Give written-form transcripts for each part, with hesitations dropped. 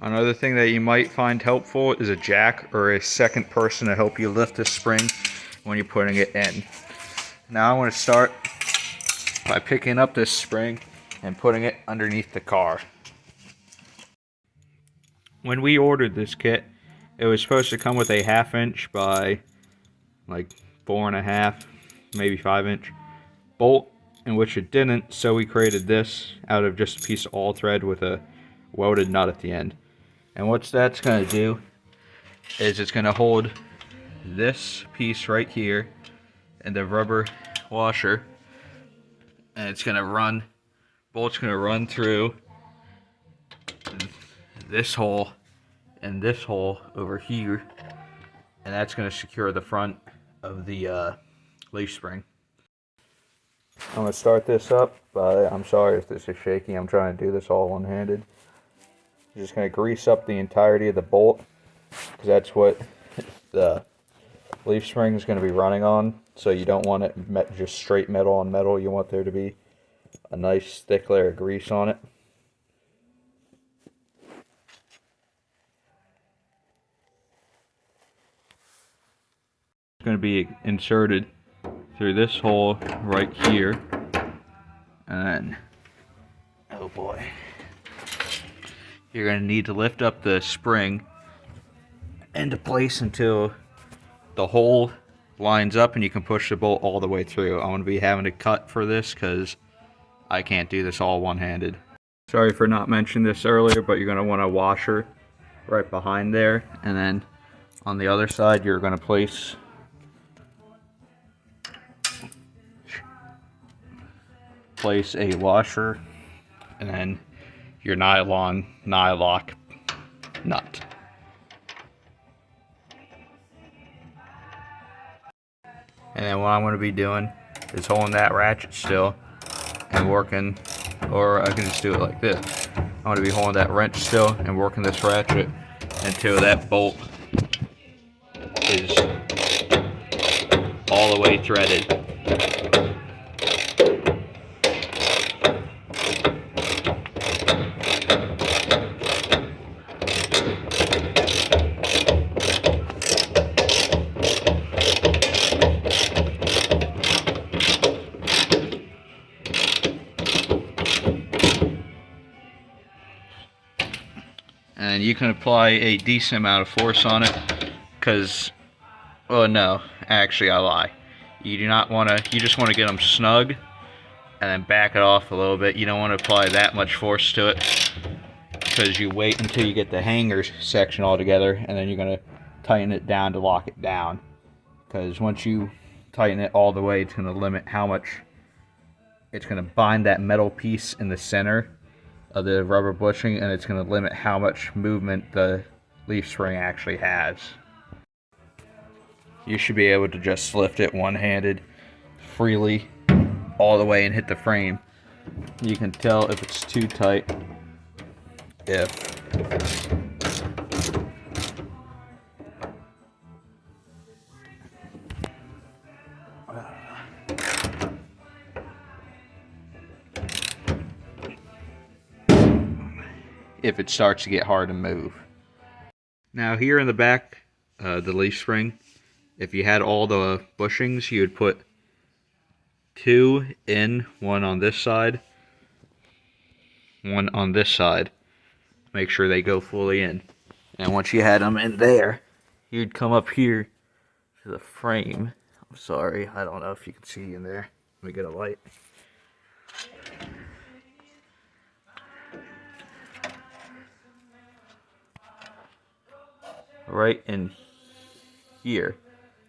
Another thing that you might find helpful is a jack or a second person to help you lift this spring when you're putting it in. Now I want to start by picking up this spring and putting it underneath the car. When we ordered this kit, it was supposed to come with a 1/2 inch by like 4.5, maybe 5 inch bolt, in which it didn't, so we created this out of just a piece of all thread with a welded nut at the end. And what that's going to do is it's going to hold this piece right here and the rubber washer, and it's going to run, bolt's going to run through this hole and this hole over here, and that's going to secure the front of the leaf spring. I'm going to start this up, but I'm sorry if this is shaky. I'm trying to do this all one-handed. I'm just going to grease up the entirety of the bolt, because that's what the leaf spring is going to be running on. So you don't want it just straight metal on metal. You want there to be a nice thick layer of grease on it. It's going to be inserted through this hole right here, and then, oh boy, you're going to need to lift up the spring into place until the hole lines up and you can push the bolt all the way through. I'm going to be having to cut for this because I can't do this all one-handed. Sorry for not mentioning this earlier, but you're going to want a washer right behind there, and then on the other side you're going to place a washer and then your nylon nylock nut. And then what I'm going to be doing is holding that ratchet still and working, or I can just do it like this. I'm going to be holding that wrench still and working this ratchet until that bolt is all the way threaded. And you can apply a decent amount of force on it, because, well, no, actually I lie. You do not want to, you just want to get them snug and then back it off a little bit. You don't want to apply that much force to it, because you wait until you get the hanger section all together, and then you're going to tighten it down to lock it down. Because once you tighten it all the way, it's going to limit how much, it's going to bind that metal piece in the center of the rubber bushing, and it's going to limit how much movement the leaf spring actually has. You should be able to just lift it one-handed freely all the way and hit the frame. You can tell if it's too tight if it starts to get hard to move. Now here in the back, the leaf spring, if you had all the bushings, you would put 2 in, one on this side, one on this side. Make sure they go fully in. And once you had them in there, you'd come up here to the frame. I'm sorry, I don't know if you can see in there. Let me get a light. Right in here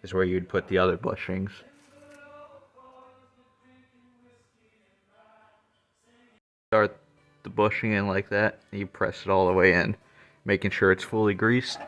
is where you'd put the other bushings. Start the bushing in like that, and you press it all the way in, making sure it's fully greased.